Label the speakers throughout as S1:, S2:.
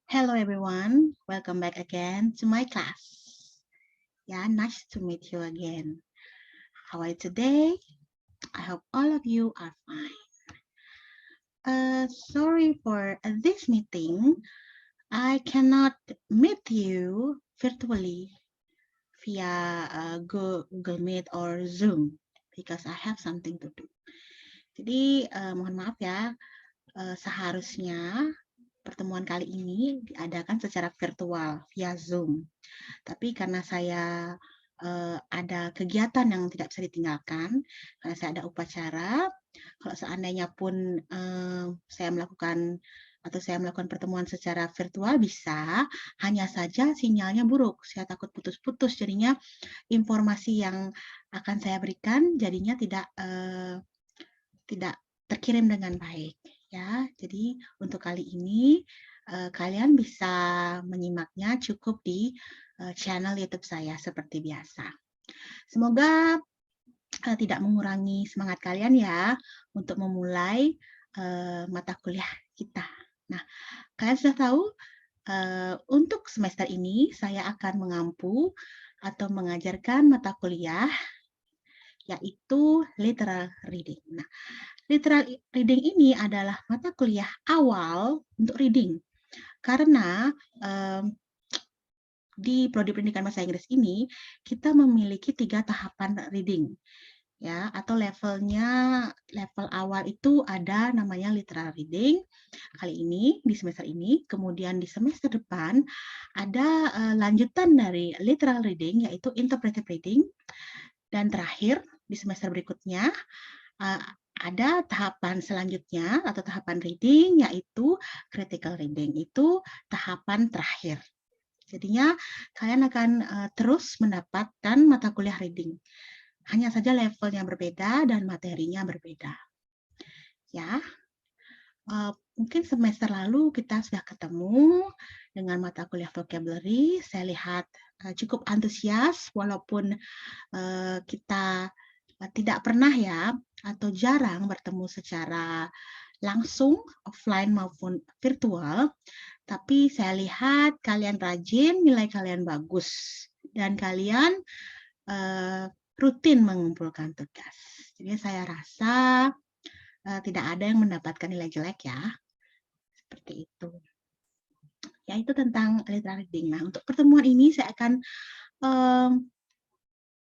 S1: Hello everyone, welcome back again to my class. Yeah, nice to meet you again. How are you today? I hope all of you are fine. Sorry for this meeting. I cannot meet you virtually via Google Meet or Zoom because I have something to do. Jadi mohon maaf ya, seharusnya pertemuan kali ini diadakan secara virtual via Zoom. Tapi karena saya ada kegiatan yang tidak bisa ditinggalkan, karena saya ada upacara, kalau seandainya pun saya melakukan pertemuan secara virtual bisa, hanya saja sinyalnya buruk. Saya takut putus-putus, jadinya informasi yang akan saya berikan jadinya tidak terkirim dengan baik. Ya, jadi untuk kali ini kalian bisa menyimaknya cukup di channel YouTube saya seperti biasa. Semoga tidak mengurangi semangat kalian ya untuk memulai mata kuliah kita. Nah, kalian sudah tahu untuk semester ini saya akan mengampu atau mengajarkan mata kuliah yaitu literal reading. Nah, literal reading ini adalah mata kuliah awal untuk reading. Karena di prodi pendidikan bahasa Inggris ini kita memiliki 3 tahapan reading ya, atau level awal itu ada namanya literal reading kali ini di semester ini, kemudian di semester depan ada lanjutan dari literal reading yaitu interpretive reading, dan terakhir di semester berikutnya ada tahapan selanjutnya atau tahapan reading yaitu critical reading, itu tahapan terakhir. Jadinya kalian akan terus mendapatkan mata kuliah reading. Hanya saja levelnya berbeda dan materinya berbeda. Ya, mungkin semester lalu kita sudah ketemu dengan mata kuliah vocabulary. Saya lihat cukup antusias walaupun kita tidak pernah ya atau jarang bertemu secara langsung offline maupun virtual, tapi saya lihat kalian rajin, nilai kalian bagus, dan kalian rutin mengumpulkan tugas. Jadi saya rasa tidak ada yang mendapatkan nilai jelek ya, seperti itu. Ya, itu tentang literary reading. Nah, untuk pertemuan ini saya akan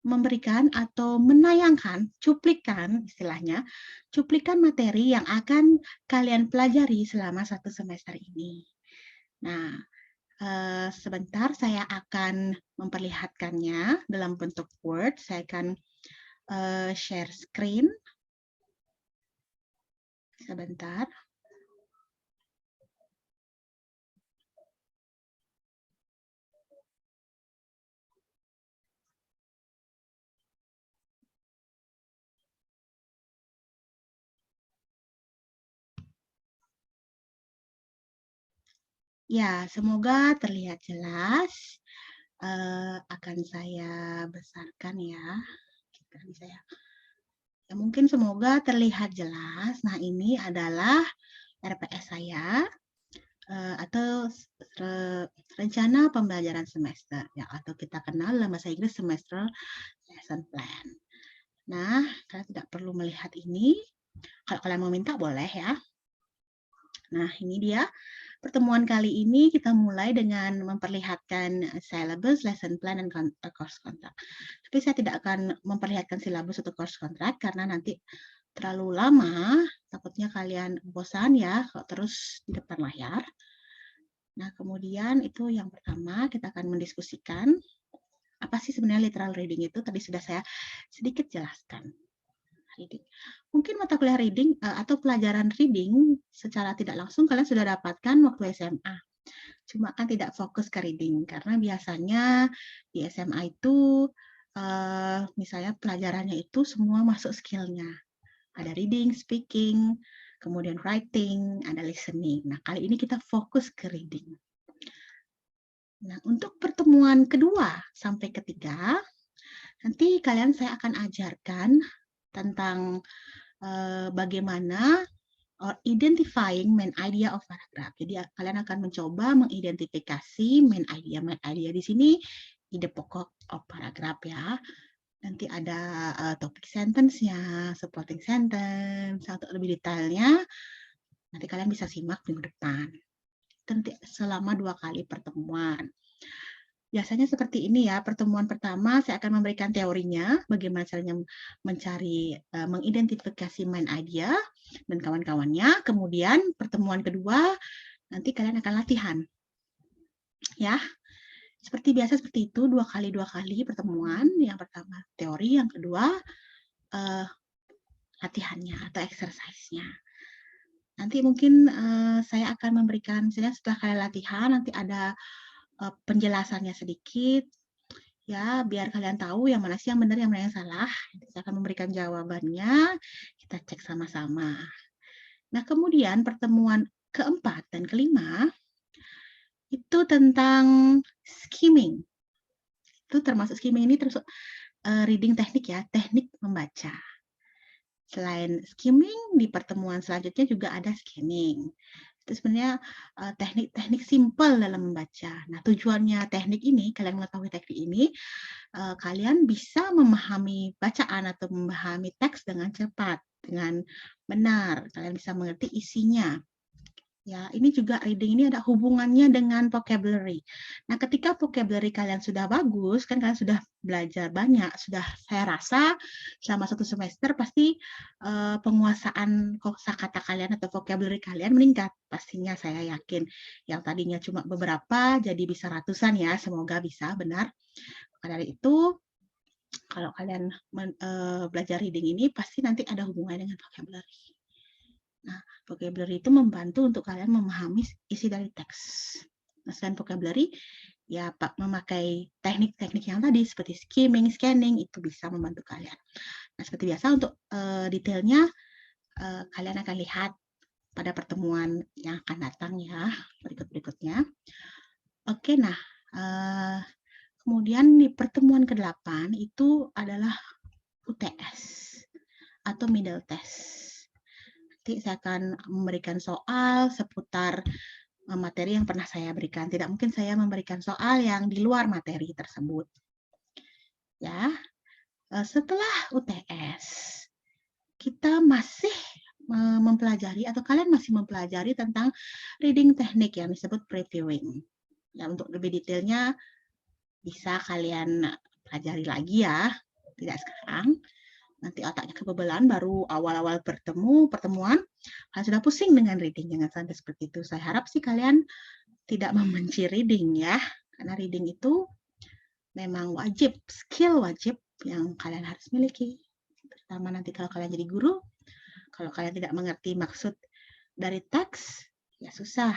S1: memberikan atau menayangkan cuplikan, istilahnya, cuplikan materi yang akan kalian pelajari selama 1 semester ini. Nah, sebentar saya akan memperlihatkannya dalam bentuk Word. Saya akan share screen. Sebentar. Ya, semoga terlihat jelas. Akan saya besarkan ya. Kita bisa ya. Ya, mungkin semoga terlihat jelas. Nah, ini adalah RPS saya atau rencana pembelajaran semester ya, atau kita kenal dalam bahasa Inggris semester lesson plan. Nah, kalian tidak perlu melihat ini. Kalau kalian mau minta boleh ya. Nah, ini dia. Pertemuan kali ini kita mulai dengan memperlihatkan syllabus, lesson plan, dan course contract. Tapi saya tidak akan memperlihatkan syllabus atau course contract karena nanti terlalu lama, takutnya kalian bosan ya kalau terus di depan layar. Nah, kemudian itu yang pertama kita akan mendiskusikan apa sih sebenarnya literal reading itu, tadi sudah saya sedikit jelaskan. Reading. Mungkin mata kuliah reading atau pelajaran reading secara tidak langsung kalian sudah dapatkan waktu SMA. Cuma kan tidak fokus ke reading karena biasanya di SMA itu misalnya pelajarannya itu semua masuk skillnya. Ada reading, speaking, kemudian writing, ada listening. Nah, kali ini kita fokus ke reading. Nah, untuk pertemuan kedua sampai ketiga, nanti saya akan ajarkan tentang bagaimana or identifying main idea of paragraph. Jadi kalian akan mencoba mengidentifikasi main idea. Main idea di sini ide pokok of paragraph ya. Nanti ada topik sentence-nya, supporting sentence, untuk lebih detailnya nanti kalian bisa simak minggu depan. Nanti selama 2 kali pertemuan. Biasanya seperti ini ya, pertemuan pertama saya akan memberikan teorinya, bagaimana caranya mencari, mengidentifikasi main idea dan kawan-kawannya. Kemudian pertemuan kedua, nanti kalian akan latihan. Ya, seperti biasa seperti itu, 2 kali pertemuan. Yang pertama teori, yang kedua latihannya atau exercise-nya. Nanti mungkin saya akan memberikan, misalnya setelah kalian latihan, nanti ada penjelasannya sedikit, ya, biar kalian tahu yang mana sih yang benar, yang mana yang salah. Saya akan memberikan jawabannya, kita cek sama-sama. Nah, kemudian pertemuan keempat dan kelima, itu tentang skimming. Itu termasuk skimming ini termasuk reading teknik ya, teknik membaca. Selain skimming, di pertemuan selanjutnya juga ada scanning. Itu sebenarnya teknik-teknik simpel dalam membaca. Nah, tujuannya teknik ini, kalian mengetahui teknik ini, kalian bisa memahami bacaan atau memahami teks dengan cepat, dengan benar. Kalian bisa mengerti isinya. Ya, ini juga reading ini ada hubungannya dengan vocabulary. Nah, ketika vocabulary kalian sudah bagus, kan kalian sudah belajar banyak, sudah saya rasa selama 1 semester pasti penguasaan kosakata kalian atau vocabulary kalian meningkat. Pastinya saya yakin. Yang tadinya cuma beberapa jadi bisa ratusan ya, semoga bisa benar. Maka dari itu, kalau kalian belajar reading ini pasti nanti ada hubungannya dengan vocabulary. Nah, vocabulary itu membantu untuk kalian memahami isi dari teks. Nah, selain vocabulary, ya memakai teknik-teknik yang tadi seperti skimming, scanning, itu bisa membantu kalian. Nah, seperti biasa untuk detailnya kalian akan lihat pada pertemuan yang akan datang ya, berikut-berikutnya. Oke, nah kemudian di pertemuan ke-8 itu adalah UTS atau middle test. Nanti saya akan memberikan soal seputar materi yang pernah saya berikan. Tidak mungkin saya memberikan soal yang di luar materi tersebut. Ya, setelah UTS, kita masih mempelajari atau kalian masih mempelajari tentang reading teknik yang disebut previewing. Ya, untuk lebih detailnya bisa kalian pelajari lagi ya, tidak sekarang. Nanti otaknya kebebelan baru awal-awal pertemuan, kalian sudah pusing dengan reading. Jangan sampai seperti itu. Saya harap sih kalian tidak membenci reading ya, karena reading itu memang wajib, skill wajib yang kalian harus miliki. Terutama nanti kalau kalian jadi guru, kalau kalian tidak mengerti maksud dari teks, ya susah.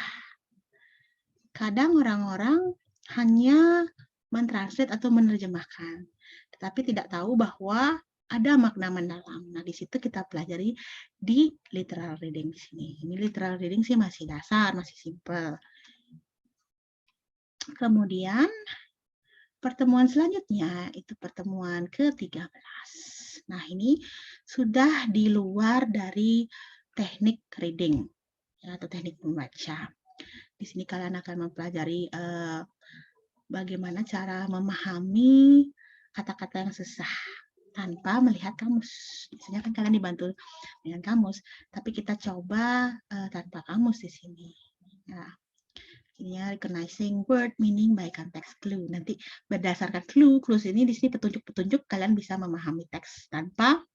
S1: Kadang orang-orang hanya mentranslate atau menerjemahkan, tetapi tidak tahu bahwa ada makna mendalam. Nah, di situ kita pelajari di literal reading di sini. Ini literal reading sih masih dasar, masih simple. Kemudian pertemuan selanjutnya itu pertemuan ke-13. Nah, ini sudah di luar dari teknik reading ya, atau teknik membaca. Di sini kalian akan mempelajari bagaimana cara memahami kata-kata yang susah tanpa melihat kamus. Biasanya kan kalian dibantu dengan kamus, tapi kita coba tanpa kamus di sini. Nah, ini recognizing word meaning by context clue. Nanti berdasarkan clues ini di sini petunjuk-petunjuk kalian bisa memahami teks tanpa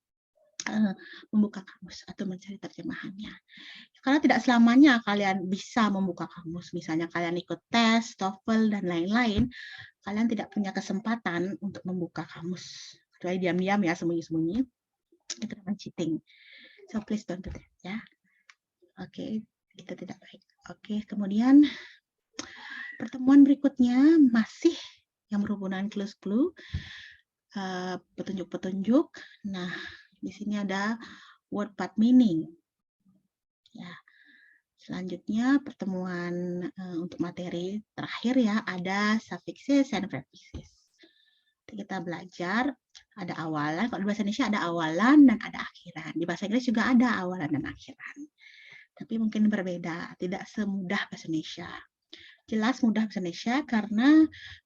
S1: membuka kamus atau mencari terjemahannya. Karena tidak selamanya kalian bisa membuka kamus. Misalnya kalian ikut tes, TOEFL, dan lain-lain, kalian tidak punya kesempatan untuk membuka kamus. Kecuali diam-diam ya, sembunyi-sembunyi. Itu namanya cheating. So please don't do that ya. Oke, itu tidak baik. Oke, kemudian pertemuan berikutnya masih yang berhubungan clue-clue, petunjuk-petunjuk. Nah, di sini ada word path meaning. Ya. Selanjutnya pertemuan untuk materi terakhir ya, ada suffixes and prefixes. Kita belajar ada awalan, kalau di bahasa Indonesia ada awalan dan ada akhiran. Di bahasa Inggris juga ada awalan dan akhiran. tapi mungkin berbeda, tidak semudah bahasa Indonesia. Jelas mudah bahasa Indonesia karena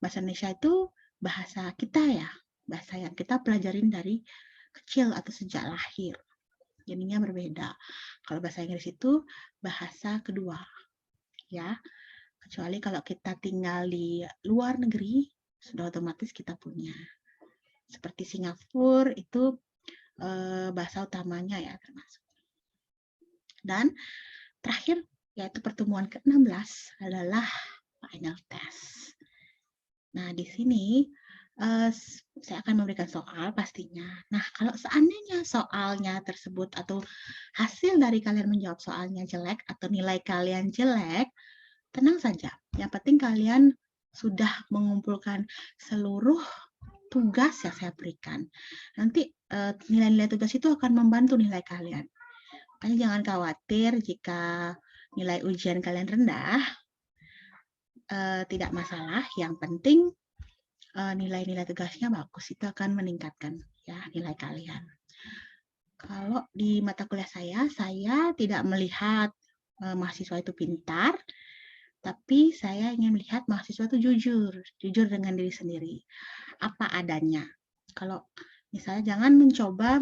S1: bahasa Indonesia itu bahasa kita ya, bahasa yang kita pelajarin dari kecil atau sejak lahir. Jadinya berbeda. Kalau bahasa Inggris itu bahasa kedua, ya. Kecuali kalau kita tinggal di luar negeri, sudah otomatis kita punya. Seperti Singapura itu bahasa utamanya ya termasuk. Dan terakhir yaitu pertemuan ke-16 adalah final test. Nah, di sini saya akan memberikan soal pastinya. Nah, kalau seandainya soalnya tersebut atau hasil dari kalian menjawab soalnya jelek atau nilai kalian jelek, tenang saja. Yang penting kalian sudah mengumpulkan seluruh tugas yang saya berikan. Nanti nilai-nilai tugas itu akan membantu nilai kalian. Makanya jangan khawatir jika nilai ujian kalian rendah, tidak masalah. Yang penting nilai-nilai tugasnya bagus, itu akan meningkatkan ya nilai kalian. Kalau di mata kuliah saya tidak melihat mahasiswa itu pintar, tapi saya ingin melihat mahasiswa itu jujur dengan diri sendiri, apa adanya. Kalau misalnya jangan mencoba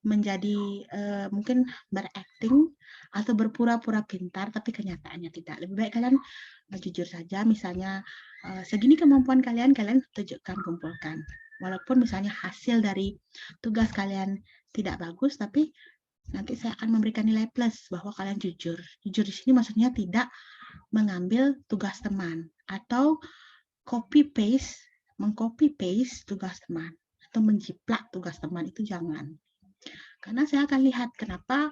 S1: menjadi mungkin berakting atau berpura-pura pintar tapi kenyataannya tidak. Lebih baik kalian jujur saja, misalnya segini kemampuan kalian tunjukkan, kumpulkan. Walaupun misalnya hasil dari tugas kalian tidak bagus, tapi nanti saya akan memberikan nilai plus bahwa kalian jujur. Jujur di sini maksudnya tidak mengambil tugas teman atau mengcopy paste tugas teman atau menjiplak tugas teman, itu jangan. Karena saya akan lihat kenapa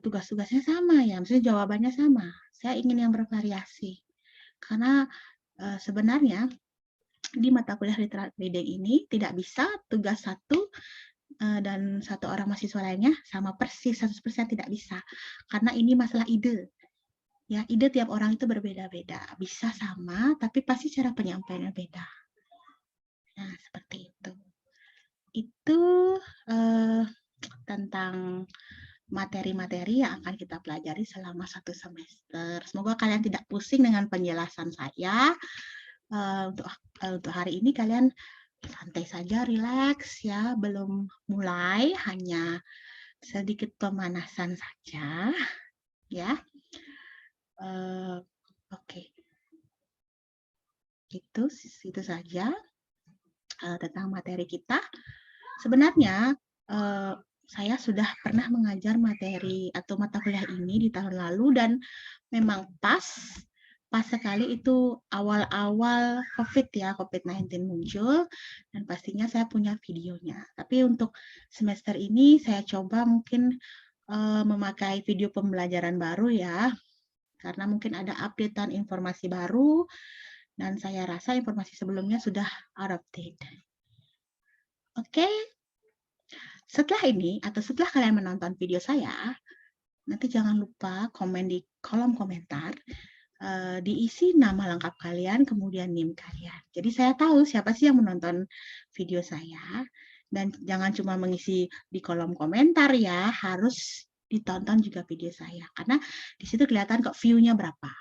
S1: tugas-tugasnya sama ya, maksudnya jawabannya sama. Saya ingin yang bervariasi. Karena sebenarnya di mata kuliah literary reading ini tidak bisa tugas satu dan satu orang mahasiswa lainnya sama persis 100%, tidak bisa. Karena ini masalah ide. Ya, ide tiap orang itu berbeda-beda. Bisa sama, tapi pasti cara penyampaiannya beda. Nah, seperti itu. Itu tentang materi-materi yang akan kita pelajari selama 1 semester. Semoga kalian tidak pusing dengan penjelasan saya. Untuk hari ini kalian santai saja, rileks ya, belum mulai, hanya sedikit pemanasan saja ya. Oke. Itu saja tentang materi kita. Sebenarnya saya sudah pernah mengajar materi atau mata kuliah ini di tahun lalu dan memang pas sekali itu awal-awal COVID-19 muncul, dan pastinya saya punya videonya. Tapi untuk semester ini saya coba mungkin memakai video pembelajaran baru ya, karena mungkin ada updatean informasi baru dan saya rasa informasi sebelumnya sudah out of date. Oke. Setelah ini atau setelah kalian menonton video saya, nanti jangan lupa komen di kolom komentar, diisi nama lengkap kalian, kemudian NIM kalian. Jadi saya tahu siapa sih yang menonton video saya, dan jangan cuma mengisi di kolom komentar ya, harus ditonton juga video saya, karena di situ kelihatan kok view-nya berapa.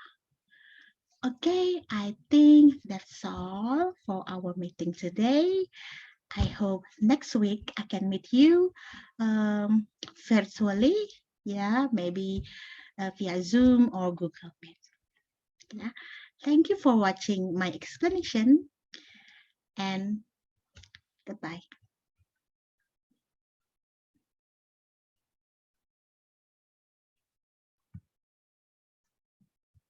S1: Okay, I think that's all for our meeting today. I hope next week I can meet you virtually, yeah, maybe via Zoom or Google Meet. Yeah. Thank you for watching my explanation, and goodbye.